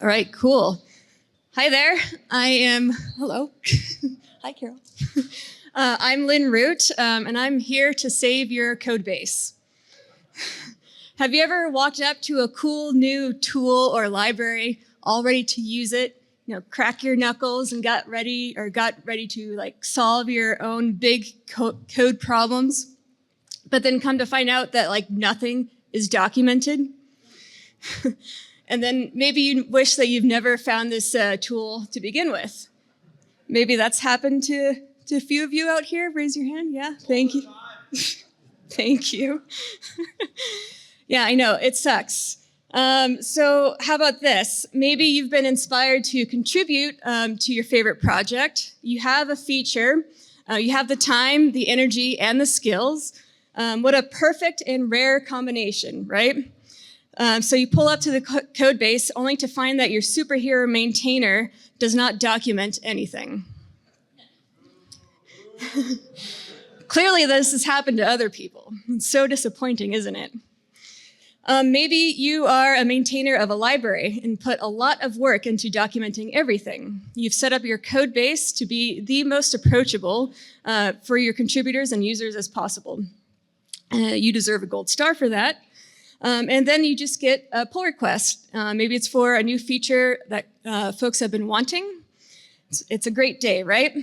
All right, cool. Hi there. Hello. Hi, Carol. I'm Lynn Root, and I'm here to save your code base. Have you ever walked up to a cool new tool or library, all ready to use it, crack your knuckles and got ready to solve your own big code problems, but then come to find out that nothing is documented? And then maybe you wish that you've never found this tool to begin with. Maybe that's happened to a few of you out here. Raise your hand. Yeah, thank you. Thank you. Yeah, I know, it sucks. So how about this? Maybe you've been inspired to contribute to your favorite project. You have a feature. You have the time, the energy, and the skills. What a perfect and rare combination, right? So you pull up to the code base only to find that your superhero maintainer does not document anything. Clearly, this has happened to other people. It's so disappointing, isn't it? Maybe you are a maintainer of a library and put a lot of work into documenting everything. You've set up your code base to be the most approachable for your contributors and users as possible. You deserve a gold star for that. And then you just get a pull request. Maybe it's for a new feature that folks have been wanting. It's a great day, right?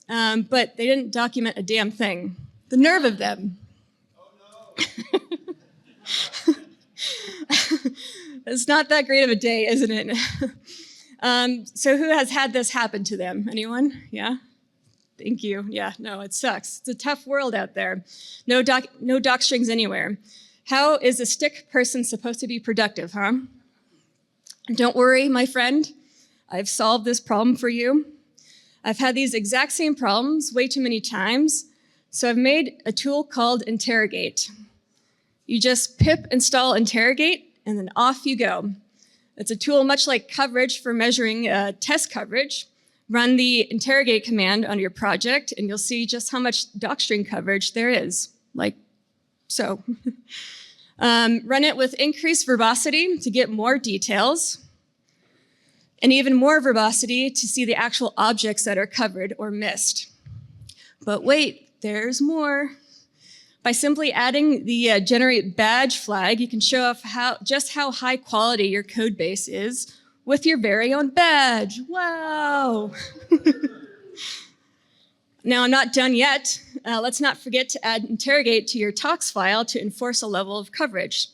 But they didn't document a damn thing. The nerve of them. Oh, no. It's not that great of a day, isn't it? So who has had this happen to them? Anyone? Yeah? Thank you. Yeah, no, it sucks. It's a tough world out there. No doc strings anywhere. How is a stick person supposed to be productive, huh? Don't worry, my friend. I've solved this problem for you. I've had these exact same problems way too many times, so I've made a tool called Interrogate. You just pip install Interrogate, and then off you go. It's a tool much like coverage for measuring test coverage. Run the Interrogate command on your project, and you'll see just how much docstring coverage there is, like so. Run it with increased verbosity to get more details, and even more verbosity to see the actual objects that are covered or missed. But wait, there's more. By simply adding the generate badge flag, you can show off just how high quality your code base is with your very own badge. Wow. Now, I'm not done yet. Let's not forget to add Interrogate to your talks file to enforce a level of coverage.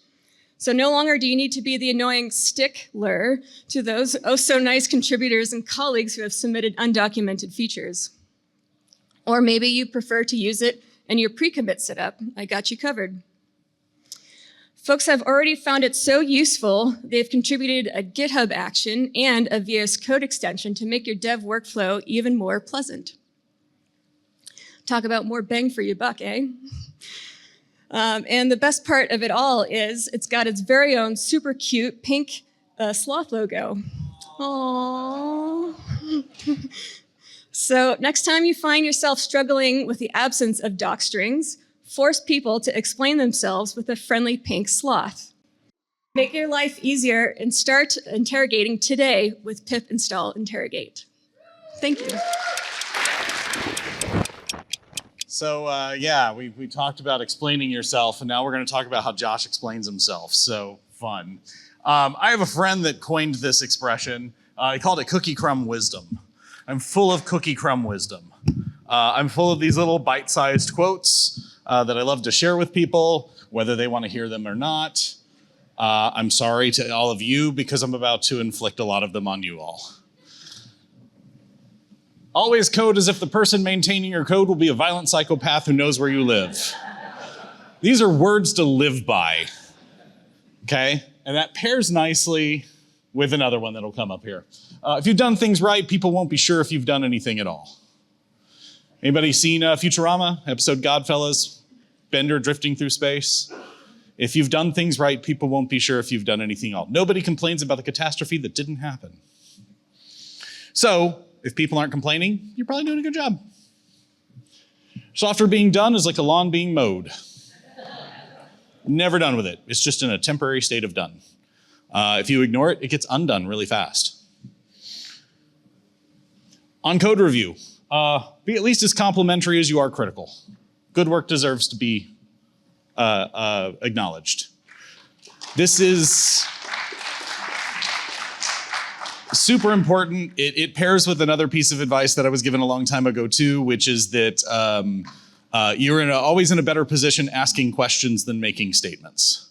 So no longer do you need to be the annoying stickler to those oh-so-nice contributors and colleagues who have submitted undocumented features. Or maybe you prefer to use it in your pre-commit setup. I got you covered. Folks have already found it so useful, they've contributed a GitHub action and a VS Code extension to make your dev workflow even more pleasant. Talk about more bang for your buck, eh? And the best part of it all is it's got its very own super cute pink sloth logo. Aww. So next time you find yourself struggling with the absence of doc strings, force people to explain themselves with a friendly pink sloth. Make your life easier and start interrogating today with pip install interrogate. Thank you. So yeah, we talked about explaining yourself, and now we're going to talk about how Josh explains himself. So fun. I have a friend that coined this expression. He called it cookie crumb wisdom. I'm full of cookie crumb wisdom. I'm full of these little bite-sized quotes that I love to share with people, whether they want to hear them or not. I'm sorry to all of you because I'm about to inflict a lot of them on you all. Always code as if the person maintaining your code will be a violent psychopath who knows where you live. These are words to live by, okay? And that pairs nicely with another one that'll come up here. If you've done things right, people won't be sure if you've done anything at all. Anybody seen Futurama, episode Godfellas? Bender drifting through space? If you've done things right, people won't be sure if you've done anything at all. Nobody complains about the catastrophe that didn't happen. So, if people aren't complaining, you're probably doing a good job. Software being done is like a lawn being mowed. Never done with it. It's just in a temporary state of done. If you ignore it, it gets undone really fast. On code review, be at least as complimentary as you are critical. Good work deserves to be acknowledged. This is super important. It pairs with another piece of advice that I was given a long time ago too, which is that you're always in a better position asking questions than making statements.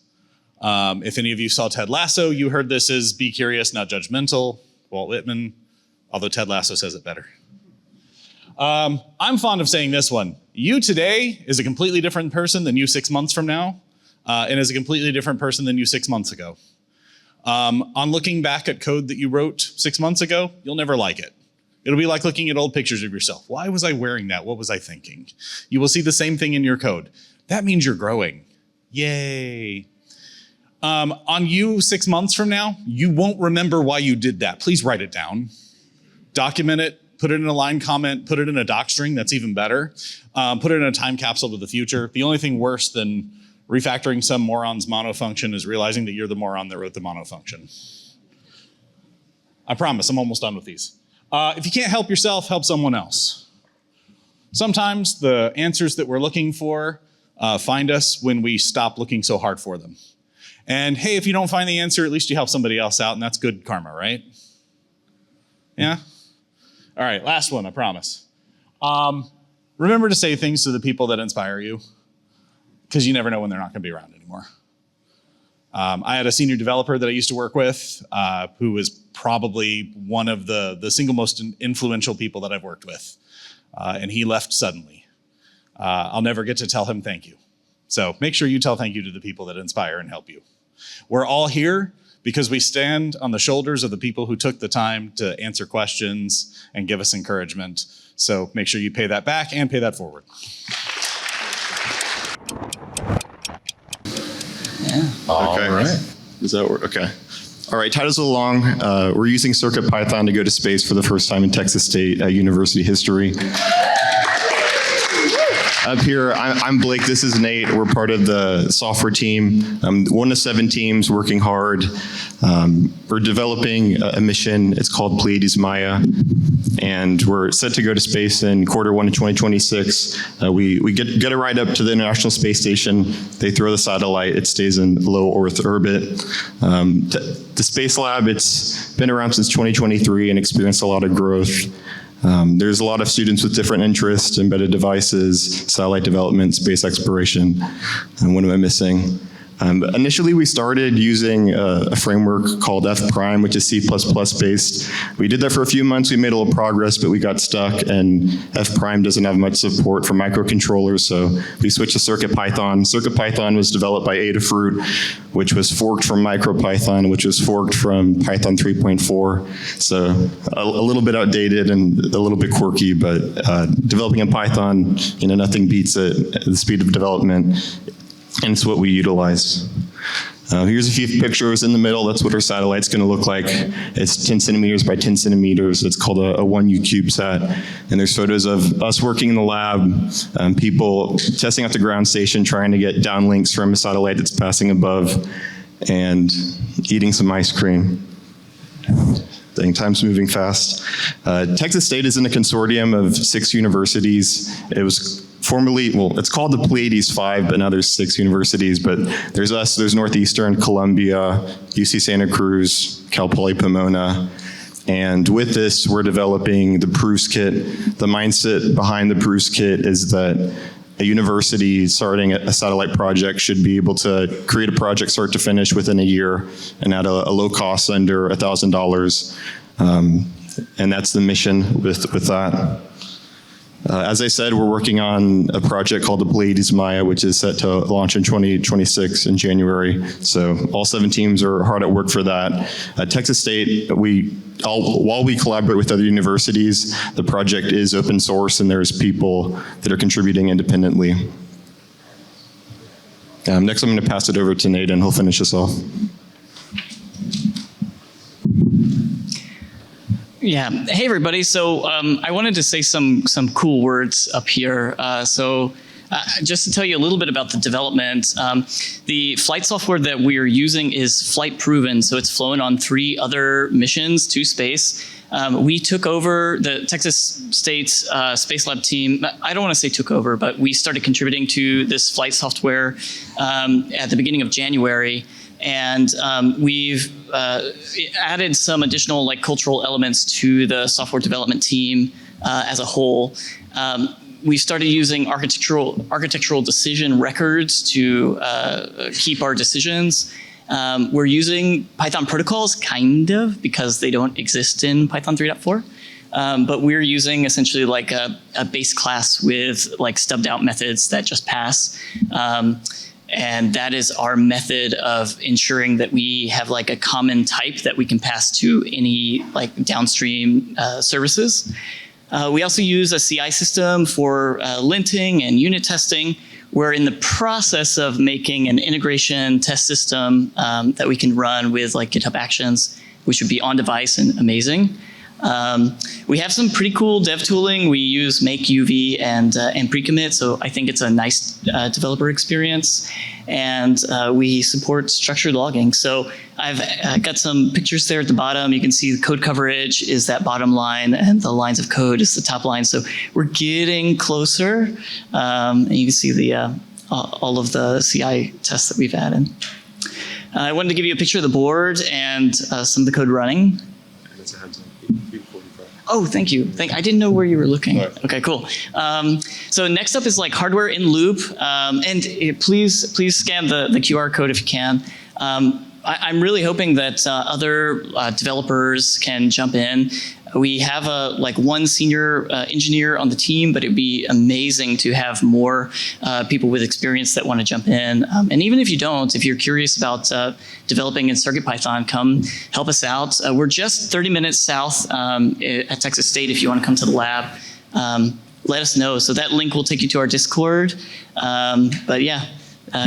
If any of you saw Ted Lasso, you heard this as be curious, not judgmental. Walt Whitman, although Ted Lasso says it better. I'm fond of saying this one. You today is a completely different person than you 6 months from now, and is a completely different person than you 6 months ago. On looking back at code that you wrote 6 months ago, you'll never like it. It'll be like looking at old pictures of yourself. Why was I wearing that? What was I thinking? You will see the same thing in your code. That means you're growing. Yay. On you 6 months from now, you won't remember why you did that. Please write it down. Document it. Put it in a line comment, put it in a doc string, that's even better. Put it in a time capsule to the future. The only thing worse than refactoring some moron's mono function is realizing that you're the moron that wrote the mono function. I promise, I'm almost done with these. If you can't help yourself, help someone else. Sometimes the answers that we're looking for find us when we stop looking so hard for them. And hey, if you don't find the answer, at least you help somebody else out, and that's good karma, right? Yeah? All right, last one, I promise. Remember to say things to the people that inspire you, because you never know when they're not going to be around anymore. I had a senior developer that I used to work with who was probably one of the single most influential people that I've worked with. And he left suddenly. I'll never get to tell him thank you. So make sure you tell thank you to the people that inspire and help you. We're all here because we stand on the shoulders of the people who took the time to answer questions and give us encouragement. So make sure you pay that back and pay that forward. Yeah. Okay. All right. Does that work? Okay. All right, titles along. We're using CircuitPython to go to space for the first time in Texas State University history. Up here, I'm Blake, this is Nate. We're part of the software team. One of 7 teams working hard. We're developing a mission. It's called Pleiades Maya. And we're set to go to space in Q1 of 2026. We get a ride up to the International Space Station. They throw the satellite. It stays in low Earth orbit. The Space Lab, it's been around since 2023 and experienced a lot of growth. There's a lot of students with different interests, embedded devices, satellite development, space exploration. And what am I missing? Initially, we started using a framework called F prime, which is C++ based. We did that for a few months. We made a little progress, but we got stuck, and F prime doesn't have much support for microcontrollers, so we switched to CircuitPython. CircuitPython was developed by Adafruit, which was forked from MicroPython, which was forked from Python 3.4. So a little bit outdated and a little bit quirky, but developing in Python, nothing beats it at the speed of development. And it's what we utilize. Here's a few pictures in the middle. That's what our satellite's going to look like. It's 10 centimeters by 10 centimeters. It's called a 1U CubeSat. And there's photos of us working in the lab, people testing out the ground station, trying to get downlinks from a satellite that's passing above, and eating some ice cream. Dang, time's moving fast. Texas State is in a consortium of 6 universities. It was formerly, it's called the Pleiades 5, but now there's 6 universities, but there's us, there's Northeastern, Columbia, UC Santa Cruz, Cal Poly Pomona, and with this, we're developing the Proofs Kit. The mindset behind the Proofs Kit is that a university starting a satellite project should be able to create a project start to finish within a year and at a low cost under $1,000. And that's the mission with that. As I said, we're working on a project called the Pleiades Maya, which is set to launch in 2026 in January. So all 7 teams are hard at work for that. At Texas State, while we collaborate with other universities, the project is open source and there's people that are contributing independently. Next, I'm going to pass it over to Nate and he'll finish us off. Yeah. Hey, everybody. So I wanted to say some cool words up here. Just to tell you a little bit about the development, the flight software that we are using is flight proven. So it's flown on 3 other missions to space. We took over the Texas State Space Lab team. I don't want to say took over, but we started contributing to this flight software at the beginning of January. And we've added some additional like cultural elements to the software development team as a whole. We started using architectural decision records to keep our decisions. We're using Python protocols, kind of, because they don't exist in Python 3.4. But we're using essentially like a base class with like stubbed out methods that just pass. And that is our method of ensuring that we have like a common type that we can pass to any like downstream services. We also use a CI system for linting and unit testing. We're in the process of making an integration test system that we can run with like GitHub Actions, which would be on device and amazing. We have some pretty cool dev tooling. We use make, UV, and pre-commit, so I think it's a nice developer experience. And we support structured logging. So I've got some pictures there at the bottom. You can see the code coverage is that bottom line, and the lines of code is the top line. So we're getting closer. And you can see the all of the CI tests that we've added. I wanted to give you a picture of the board and some of the code running. Oh, thank you. I didn't know where you were looking. Right. Okay, cool. So next up is like hardware in loop. Please scan the QR code if you can. I'm really hoping that other developers can jump in. We have one senior engineer on the team, but it'd be amazing to have more people with experience that want to jump in. And even if you don't, if you're curious about developing in CircuitPython, come help us out. We're just 30 minutes south at Texas State. If you want to come to the lab, let us know. So that link will take you to our Discord. But yeah.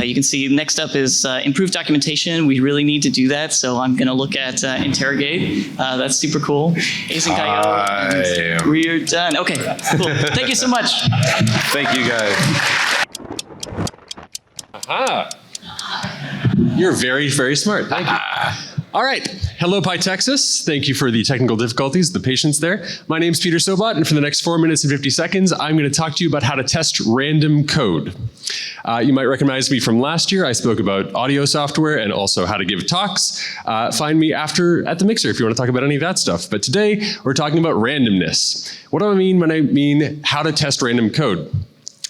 You can see next up is improved documentation. We really need to do that, so I'm going to look at interrogate. That's super cool. Async IO. We're done. Okay, cool. Thank you so much. Thank you, guys. Aha. You're very, very smart. Thank you. All right. Hello, PyTexas. Thank you for the technical difficulties, the patience there. My name's Peter Sobot, and for the next 4 minutes and 50 seconds, I'm going to talk to you about how to test random code. You might recognize me from last year. I spoke about audio software and also how to give talks. Find me at the Mixer if you want to talk about any of that stuff. But today, we're talking about randomness. What do I mean when I mean how to test random code?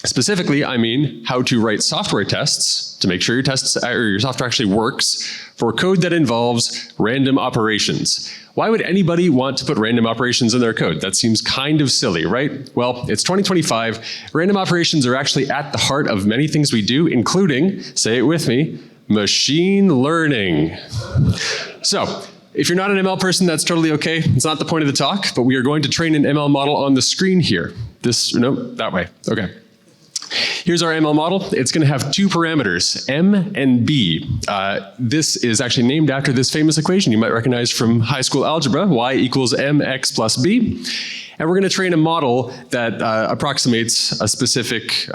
Specifically, I mean how to write software tests to make sure your software actually works for code that involves random operations. Why would anybody want to put random operations in their code? That seems kind of silly, right? Well, it's 2025. Random operations are actually at the heart of many things we do, including, say it with me, machine learning. So, if you're not an ML person, that's totally okay. It's not the point of the talk, but we are going to train an ML model on the screen here. That way. Okay. Here's our ML model. It's going to have two parameters, M and B. This is actually named after this famous equation you might recognize from high school algebra, y equals mx plus b. And we're going to train a model that approximates a specific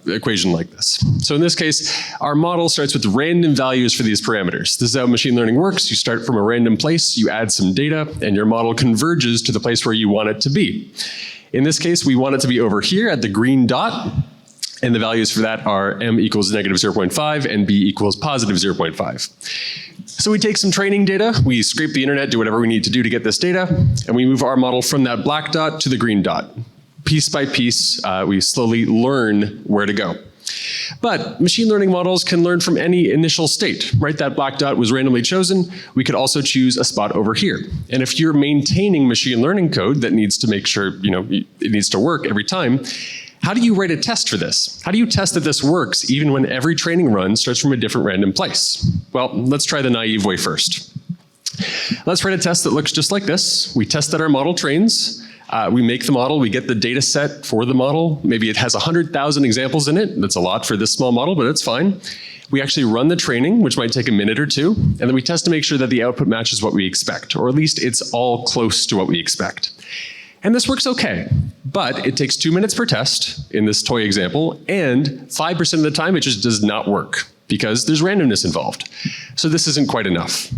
equation like this. So in this case, our model starts with random values for these parameters. This is how machine learning works. You start from a random place, you add some data, and your model converges to the place where you want it to be. In this case, we want it to be over here at the green dot. And the values for that are m equals negative 0.5 and b equals positive 0.5. So we take some training data, we scrape the internet, do whatever we need to do to get this data, and we move our model from that black dot to the green dot. Piece by piece, we slowly learn where to go. But machine learning models can learn from any initial state, right? That black dot was randomly chosen. We could also choose a spot over here. And if you're maintaining machine learning code that needs to make sure, it needs to work every time, how do you write a test for this? How do you test that this works even when every training run starts from a different random place? Well, let's try the naive way first. Let's write a test that looks just like this. We test that our model trains. We make the model, we get the data set for the model. Maybe it has 100,000 examples in it. That's a lot for this small model, but it's fine. We actually run the training, which might take a minute or two, and then we test to make sure that the output matches what we expect, or at least it's all close to what we expect. And this works okay, but it takes 2 minutes per test in this toy example, and 5% of the time it just does not work because there's randomness involved. So this isn't quite enough.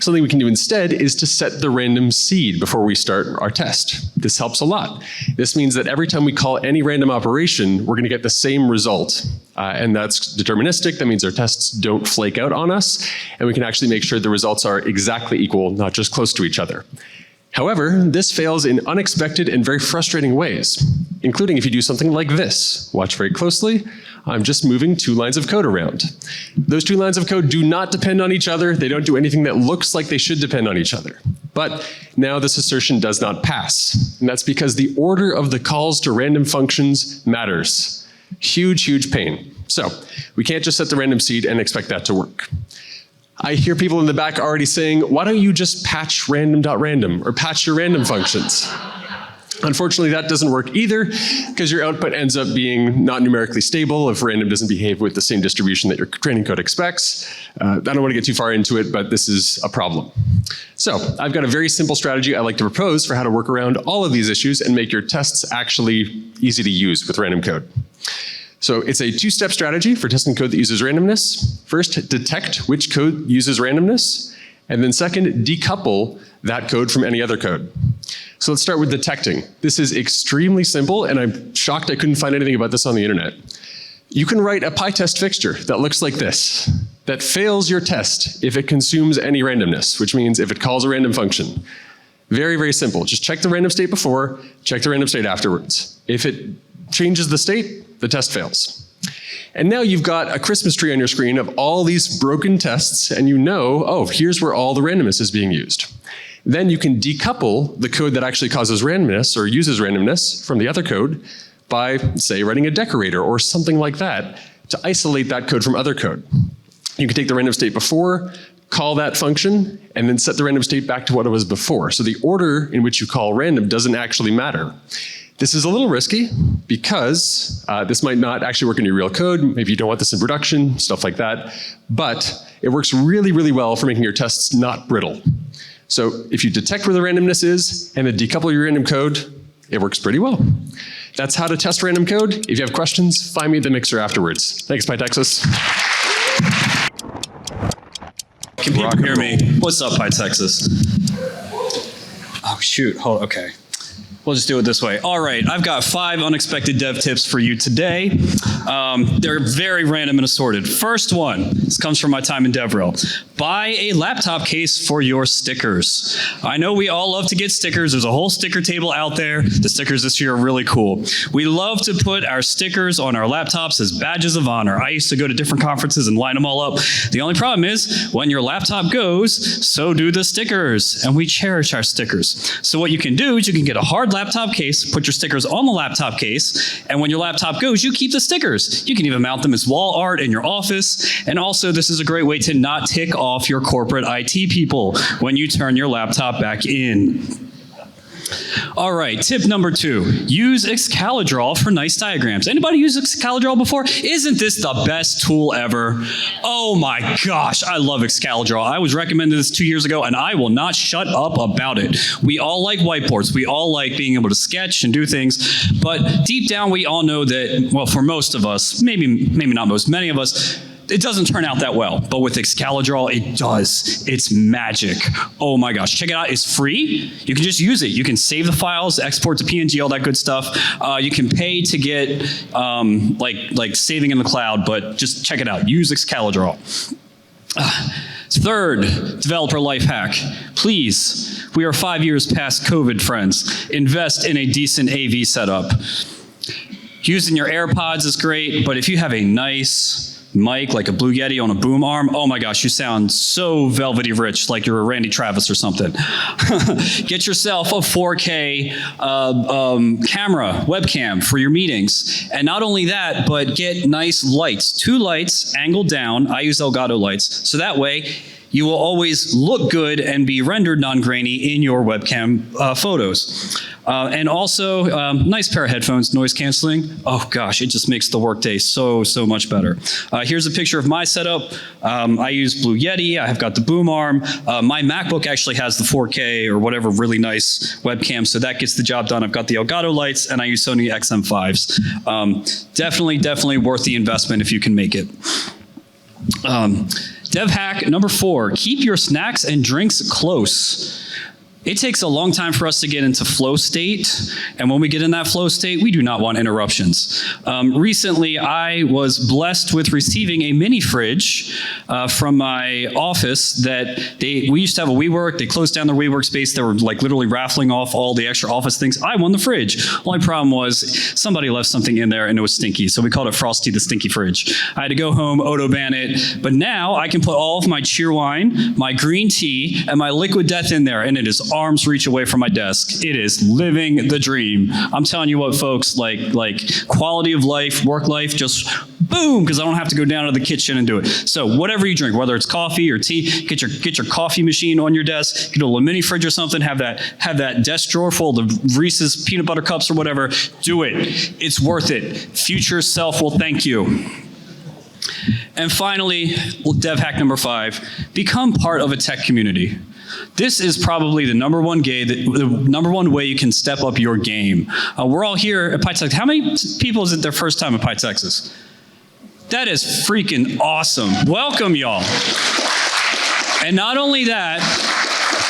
Something we can do instead is to set the random seed before we start our test. This helps a lot. This means that every time we call any random operation, we're going to get the same result. And that's deterministic. That means our tests don't flake out on us, and we can actually make sure the results are exactly equal, not just close to each other. However, this fails in unexpected and very frustrating ways, including if you do something like this. Watch very closely. I'm just moving 2 lines of code around. Those 2 lines of code do not depend on each other. They don't do anything that looks like they should depend on each other. But now this assertion does not pass. And that's because the order of the calls to random functions matters. Huge, huge pain. So we can't just set the random seed and expect that to work. I hear people in the back already saying, why don't you just patch random.random or patch your random functions? Unfortunately, that doesn't work either, because your output ends up being not numerically stable if random doesn't behave with the same distribution that your training code expects. I don't want to get too far into it, but this is a problem. So I've got a very simple strategy I like to propose for how to work around all of these issues and make your tests actually easy to use with random code. So it's a 2-step strategy for testing code that uses randomness. First, detect which code uses randomness, and then second, decouple that code from any other code. So let's start with detecting. This is extremely simple, and I'm shocked I couldn't find anything about this on the internet. You can write a PyTest fixture that looks like this, that fails your test if it consumes any randomness, which means if it calls a random function. Very, very simple. Just check the random state before, check the random state afterwards. If it changes the state, the test fails. And now you've got a Christmas tree on your screen of all these broken tests, and you know, oh, here's where all the randomness is being used. Then you can decouple the code that actually causes randomness or uses randomness from the other code by, say, writing a decorator or something like that to isolate that code from other code. You can take the random state before, call that function, and then set the random state back to what it was before. So the order in which you call random doesn't actually matter. This is a little risky because this might not actually work in your real code. Maybe you don't want this in production, stuff like that. But it works really, really well for making your tests not brittle. So if you detect where the randomness is and then decouple your random code, it works pretty well. That's how to test random code. If you have questions, find me at the mixer afterwards. Thanks, PyTexas. Can people hear me? What's up, PyTexas? Oh, shoot. Hold, okay. We'll just do it this way. All right, I've got 5 unexpected dev tips for you today. They're very random and assorted. First one, this comes from my time in DevRel. Buy a laptop case for your stickers. I know we all love to get stickers. There's a whole sticker table out there. The stickers this year are really cool. We love to put our stickers on our laptops as badges of honor. I used to go to different conferences and line them all up. The only problem is when your laptop goes, so do the stickers, and we cherish our stickers. So what you can do is you can get a hard laptop case, put your stickers on the laptop case, and when your laptop goes, you keep the stickers. You can even mount them as wall art in your office, and also this is a great way to not tick off your corporate IT people when you turn your laptop back in. All right, tip number 2, use Excalidraw for nice diagrams. Anybody use Excalidraw before? Isn't this the best tool ever? Oh my gosh, I love Excalidraw. I was recommended this 2 years ago and I will not shut up about it. We all like whiteboards. We all like being able to sketch and do things, but deep down we all know that, well, for most of us, maybe not most, many of us, it doesn't turn out that well, but with Excalidraw, it does. It's magic. Oh my gosh, check it out. It's free. You can just use it. You can save the files, export to PNG, all that good stuff. You can pay to get like saving in the cloud, but just check it out. Use Excalidraw. Third, developer life hack. Please, we are 5 years past COVID, friends. Invest in a decent AV setup. Using your AirPods is great, but if you have a nice mic, like a Blue Yeti on a boom arm, oh my gosh, you sound so velvety rich, like you're a Randy Travis or something. Get yourself a 4K camera, webcam for your meetings. And not only that, but get nice lights. 2 lights angled down. I use Elgato lights. So that way, you will always look good and be rendered non-grainy in your webcam photos. And also, nice pair of headphones, noise canceling. Oh gosh, it just makes the workday so much better. Here's a picture of my setup. I use Blue Yeti. I have got the boom arm. My MacBook actually has the 4K or whatever really nice webcam, so that gets the job done. I've got the Elgato lights, and I use Sony XM5s. Definitely worth the investment if you can make it. Dev hack number 4, keep your snacks and drinks close. It takes a long time for us to get into flow state, and when we get in that flow state, we do not want interruptions. Recently, I was blessed with receiving a mini fridge from my office that we used to have a WeWork. They closed down their WeWork space. They were like literally raffling off all the extra office things. I won the fridge. Only problem was somebody left something in there and it was stinky, so we called it Frosty the Stinky Fridge. I had to go home, Autoban it, but now I can put all of my Cheerwine, my green tea, and my Liquid Death in there, and it is arm's reach away from my desk. It is living the dream. I'm telling you what, folks, like quality of life, work life, just boom, because I don't have to go down to the kitchen and do it. So whatever you drink, whether it's coffee or tea, get your coffee machine on your desk, get a little mini fridge or something, have that desk drawer full of Reese's peanut butter cups or whatever. Do it. It's worth it. Future self will thank you. And finally, dev hack number 5, become part of a tech community. This is probably the number one way you can step up your game. We're all here at PyTexas. How many people is it their first time at PyTexas? That is freaking awesome. Welcome, y'all. And not only that,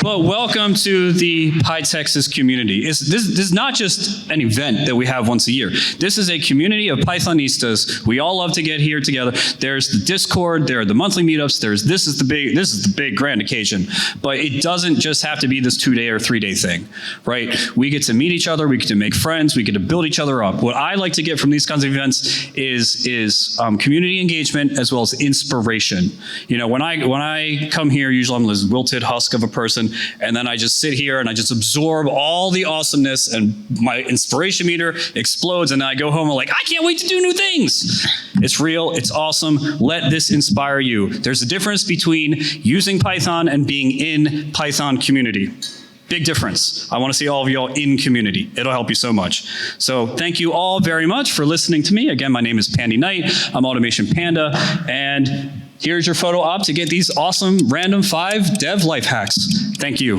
but welcome to the PyTexas community. This is not just an event that we have once a year. This is a community of Pythonistas. We all love to get here together. There's the Discord, there are the monthly meetups, this is the big grand occasion. But it doesn't just have to be this 2-day or 3-day thing, right? We get to meet each other, we get to make friends, we get to build each other up. What I like to get from these kinds of events is community engagement as well as inspiration. You know, when I come here, usually I'm this wilted husk of a person, and then I just sit here and I just absorb all the awesomeness, and my inspiration meter explodes, and then I go home and I'm like, I can't wait to do new things. It's real, it's awesome. Let this inspire you. There's a difference between using Python and being in Python community. Big difference. I want to see all of y'all in community. It'll help you so much. So thank you all very much for listening to me. Again, my name is Pandy Knight. I'm Automation Panda, and here's your photo op to get these awesome random 5 dev life hacks. Thank you.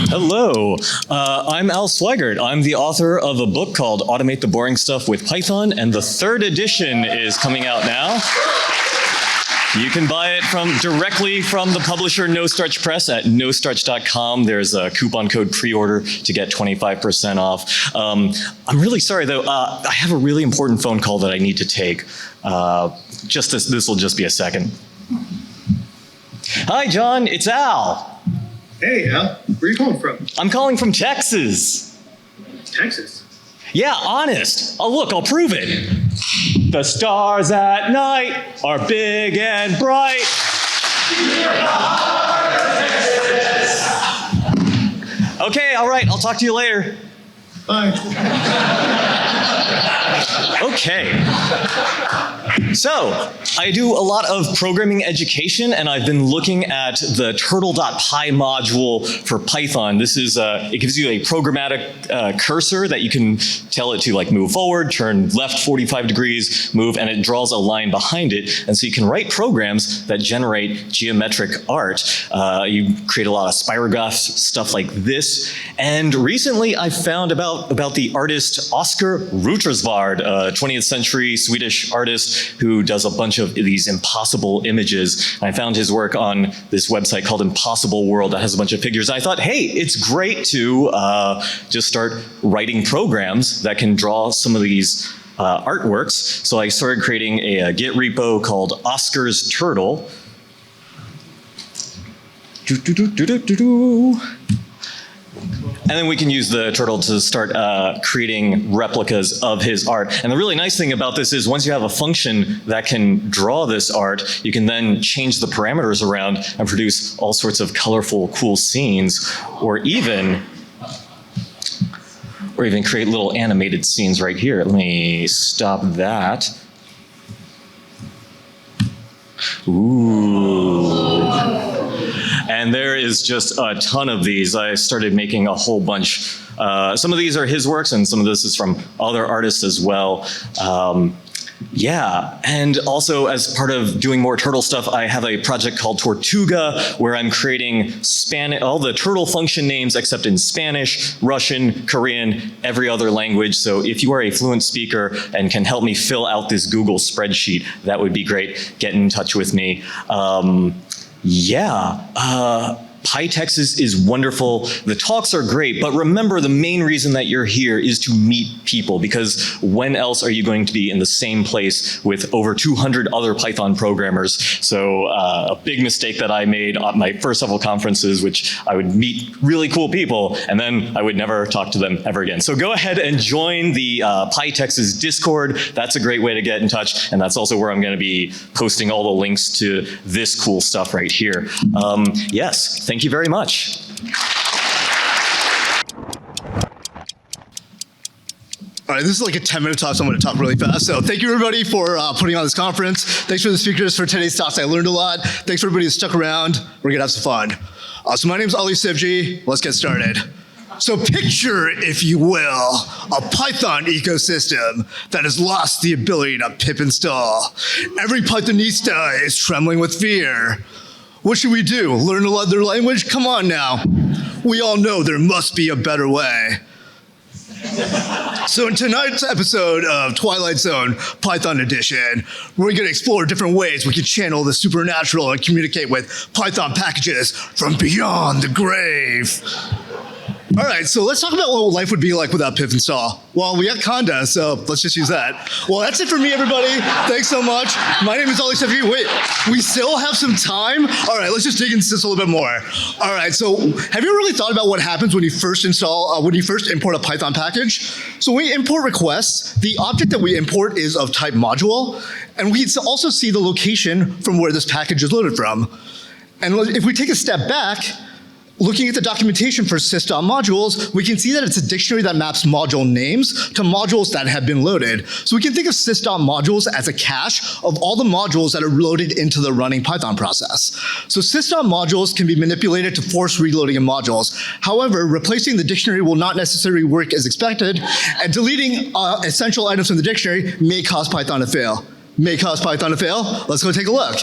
Hello, I'm Al Swigert. I'm the author of a book called Automate the Boring Stuff with Python, and the 3rd edition is coming out now. You can buy it directly from the publisher No Starch Press at nostarch.com. There's a coupon code pre-order to get 25% off. I'm really sorry though, I have a really important phone call that I need to take. This will just be a second. Hi John, it's Al. Hey Al, where are you calling from? I'm calling from Texas. Texas? Yeah, honest. Oh look, I'll prove it. The stars at night are big and bright. Okay, all right, I'll talk to you later. Bye. Okay. So, I do a lot of programming education, and I've been looking at the turtle.py module for Python. This is, it gives you a programmatic cursor that you can tell it to like move forward, turn left 45 degrees, move, and it draws a line behind it. And so you can write programs that generate geometric art. You create a lot of spirographs, stuff like this. And recently I found about the artist Oscar Rutgersvard, a 20th century Swedish artist who does a bunch of these impossible images. And I found his work on this website called Impossible World that has a bunch of figures. And I thought, hey, it's great to just start writing programs that can draw some of these artworks. So I started creating a Git repo called Oscar's Turtle. And then we can use the turtle to start creating replicas of his art. And the really nice thing about this is once you have a function that can draw this art, you can then change the parameters around and produce all sorts of colorful, cool scenes, or even create little animated scenes right here. Let me stop that. Ooh. And there is just a ton of these. I started making a whole bunch. Some of these are his works, and some of this is from other artists as well. Yeah, and also as part of doing more turtle stuff, I have a project called Tortuga, where I'm creating all the turtle function names except in Spanish, Russian, Korean, every other language. So if you are a fluent speaker and can help me fill out this Google spreadsheet, that would be great. Get in touch with me. PyTexas is wonderful. The talks are great, but remember the main reason that you're here is to meet people, because when else are you going to be in the same place with over 200 other Python programmers? So a big mistake that I made on my first several conferences, which I would meet really cool people and then I would never talk to them ever again. So go ahead and join the PyTexas Discord. That's a great way to get in touch, and that's also where I'm going to be posting all the links to this cool stuff right here. Yes, thank you very much. All right, this is like a 10-minute talk, so I'm going to talk really fast. So thank you, everybody, for putting on this conference. Thanks for the speakers for today's talks. I learned a lot. Thanks for everybody who stuck around. We're going to have some fun. So my name is Ali Sivji. Let's get started. So picture, if you will, a Python ecosystem that has lost the ability to pip install. Every Pythonista is trembling with fear. What should we do? Learn to love their language? Come on now. We all know there must be a better way. So in tonight's episode of Twilight Zone Python Edition, we're going to explore different ways we can channel the supernatural and communicate with Python packages from beyond the grave. All right, so let's talk about what life would be like without pip install. Well, we got Conda, so let's just use that. Well, that's it for me, everybody. Thanks so much. My name is Ali Seffi. Wait, we still have some time? All right, let's just dig into this a little bit more. All right, so have you really thought about what happens when you first import a Python package? So when we import requests, the object that we import is of type module, and we can also see the location from where this package is loaded from. And if we take a step back, looking at the documentation for sys.modules, we can see that it's a dictionary that maps module names to modules that have been loaded. So we can think of sys.modules as a cache of all the modules that are loaded into the running Python process. So sys.modules can be manipulated to force reloading of modules. However, replacing the dictionary will not necessarily work as expected, and deleting essential items from the dictionary may cause Python to fail. Let's go take a look.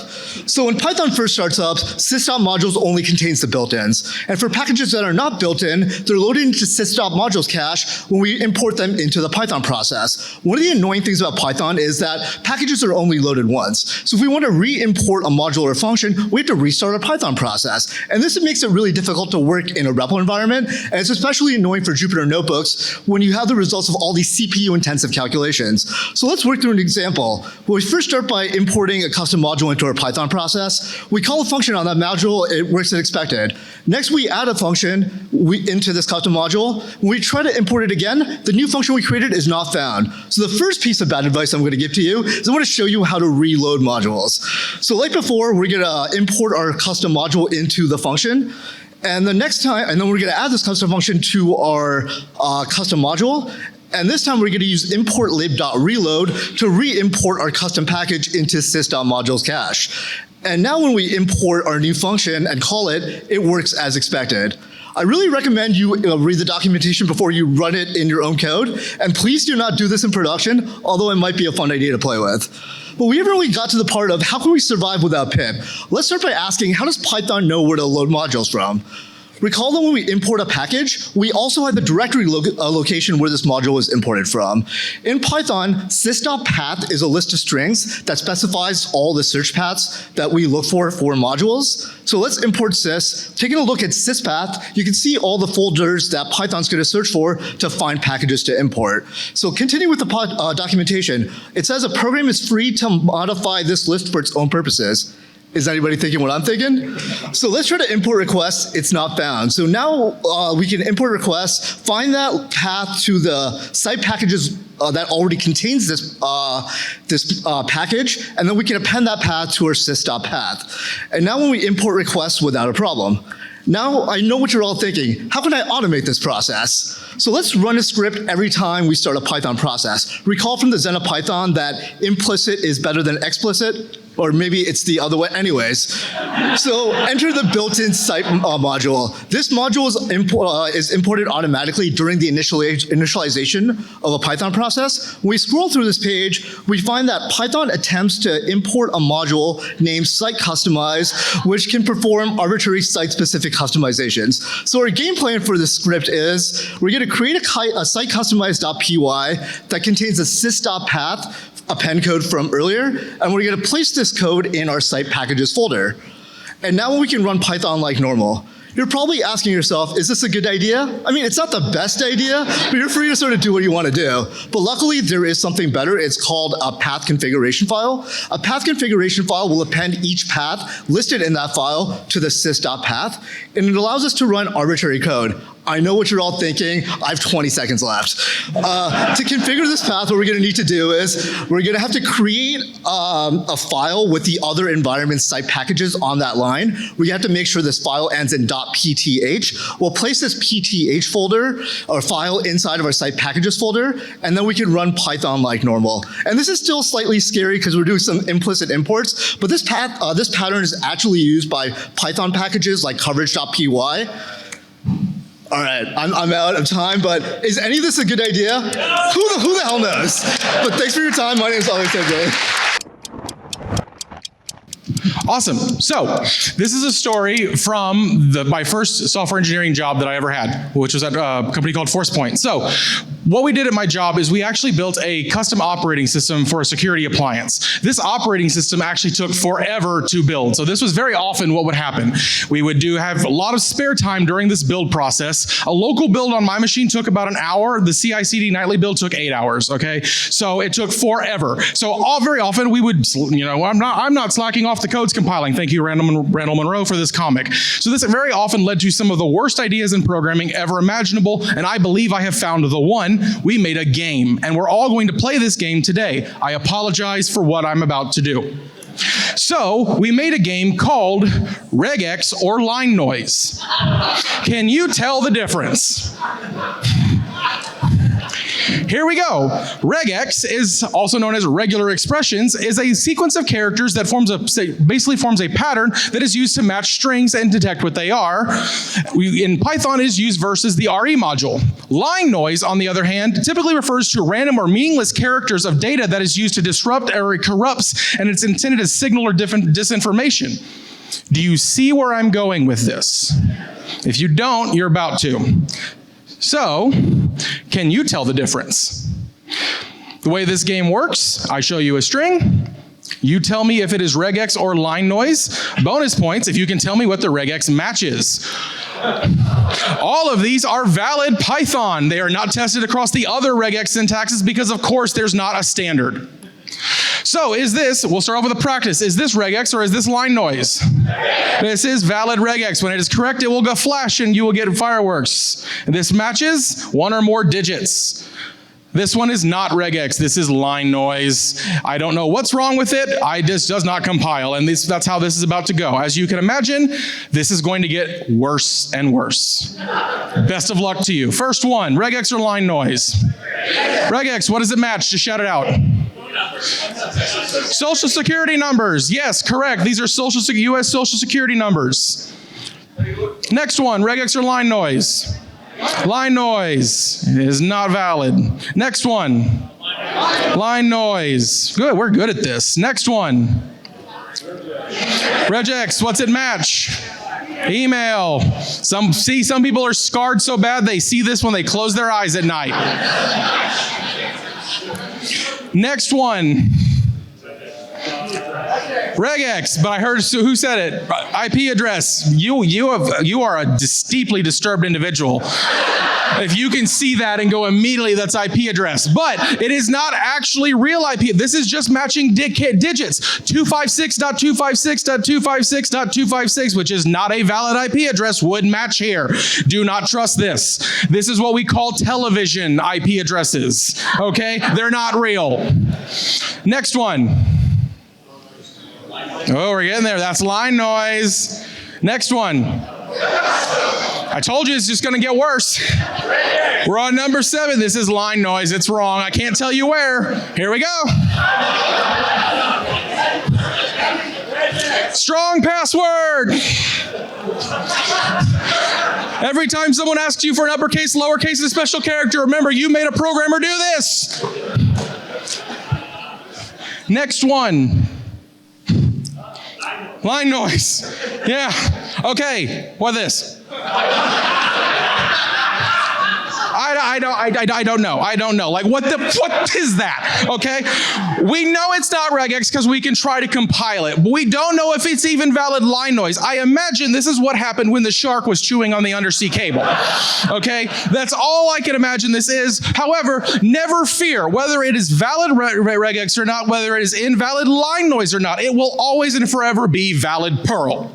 So when Python first starts up, sys.modules only contains the built-ins. And for packages that are not built-in, they're loaded into sys.modules cache when we import them into the Python process. One of the annoying things about Python is that packages are only loaded once. So if we want to re-import a module or function, we have to restart our Python process. And this makes it really difficult to work in a REPL environment, and it's especially annoying for Jupyter notebooks when you have the results of all these CPU-intensive calculations. So let's work through an example. We first start by importing a custom module into our Python process. We call a function on that module, it works as expected. Next, we add a function into this custom module. When we try to import it again, the new function we created is not found. So the first piece of bad advice I'm going to give to you is I want to show you how to reload modules. So like before, we're going to import our custom module into the function. And the next time, and then we're going to add this custom function to our custom module. And this time we're going to use import lib.reload to re-import our custom package into sys.modules cache. And now when we import our new function and call it, it works as expected. I really recommend you read the documentation before you run it in your own code. And please do not do this in production, although it might be a fun idea to play with. But we haven't really got to the part of how can we survive without pip. Let's start by asking, how does Python know where to load modules from? Recall that when we import a package, we also have the directory location where this module is imported from. In Python, sys.path is a list of strings that specifies all the search paths that we look for modules. So let's import sys. Taking a look at syspath, you can see all the folders that Python's going to search for to find packages to import. So continue with the documentation. It says a program is free to modify this list for its own purposes. Is anybody thinking what I'm thinking? So let's try to import requests. It's not found. So now we can import requests, find that path to the site packages that already contains this package, and then we can append that path to our sys.path. And now when we import requests without a problem. Now I know what you're all thinking. How can I automate this process? So let's run a script every time we start a Python process. Recall from the Zen of Python that implicit is better than explicit. Or maybe it's the other way. Anyways, so enter the built-in site module. This module is imported automatically during the initialization of a Python process. When we scroll through this page, we find that Python attempts to import a module named site customize, which can perform arbitrary site-specific customizations. So our game plan for this script is we're going to create a site customize.py that contains a sys.path, append code from earlier, and we're going to place this code in our site packages folder. And now we can run Python like normal. You're probably asking yourself, is this a good idea? I mean, it's not the best idea, but you're free to sort of do what you want to do. But luckily, there is something better. It's called a path configuration file. A path configuration file will append each path listed in that file to the sys.path, and it allows us to run arbitrary code. I know what you're all thinking. I have 20 seconds left. To configure this path, what we're going to need to do is we're going to have to create a file with the other environment site packages on that line. We have to make sure this file ends in .pth. We'll place this pth folder or file inside of our site packages folder, and then we can run Python like normal. And this is still slightly scary because we're doing some implicit imports, but this pattern is actually used by Python packages like coverage.py. All right, I'm out of time, but is any of this a good idea? Who the hell knows? But thanks for your time. My name is Alexander. Awesome. So this is a story from my first software engineering job that I ever had, which was at a company called ForcePoint. So what we did at my job is we actually built a custom operating system for a security appliance. This operating system actually took forever to build. So this was very often what would happen. We would have a lot of spare time during this build process. A local build on my machine took about an hour. The CI/CD nightly build took 8 hours, okay? So it took forever. So very often we would, I'm not slacking off the codes compiling. Thank you, Randall Monroe, for this comic. So this very often led to some of the worst ideas in programming ever imaginable, and I believe I have found the one. We made a game, and we're all going to play this game today. I apologize for what I'm about to do. So we made a game called regex or line noise. Can you tell the difference? Here we go. Regex is also known as regular expressions, is a sequence of characters that basically forms a pattern that is used to match strings and detect what they are. In Python, it is used versus the RE module. Line noise, on the other hand, typically refers to random or meaningless characters of data that is used to disrupt or it corrupts, and it's intended as signal or disinformation. Do you see where I'm going with this? If you don't, you're about to. So, can you tell the difference? The way this game works, I show you a string. You tell me if it is regex or line noise. Bonus points if you can tell me what the regex matches. All of these are valid Python. They are not tested across the other regex syntaxes because, of course, there's not a standard. So we'll start off with a practice. Is this regex or is this line noise? This is valid regex. When it is correct, it will go flash and you will get fireworks. This matches one or more digits. This one is not regex. This is line noise. I don't know what's wrong with it. This does not compile, and that's how this is about to go. As you can imagine, this is going to get worse and worse. Best of luck to you. First one, regex or line noise? Regex, what does it match? Just shout it out. Social security numbers. Yes, correct. These are U.S. Social Security numbers. Next one, regex or line noise? Line noise is not valid. Next one. Line noise. Good, we're good at this. Next one. Regex, what's it match? Email. Some people are scarred so bad they see this when they close their eyes at night. Next one. Regex, but I heard who said it? IP address. You are a deeply disturbed individual. If you can see that and go immediately, that's IP address. But it is not actually real IP. This is just matching digits. 256.256.256.256, which is not a valid IP address, would match here. Do not trust this. This is what we call television IP addresses. Okay? They're not real. Next one. Oh, we're getting there. That's line noise. Next one. I told you it's just going to get worse. We're on number 7. This is line noise. It's wrong. I can't tell you where. Here we go. Strong password. Every time someone asks you for an uppercase, lowercase, and a special character, remember you made a programmer do this. Next one. Line noise. Yeah. Okay. What this? I don't know. I don't know. Like, what is that? Okay? We know it's not regex because we can try to compile it, but we don't know if it's even valid line noise. I imagine this is what happened when the shark was chewing on the undersea cable. Okay? That's all I can imagine this is. However, never fear. Whether it is valid regex or not, whether it is invalid line noise or not, it will always and forever be valid Perl.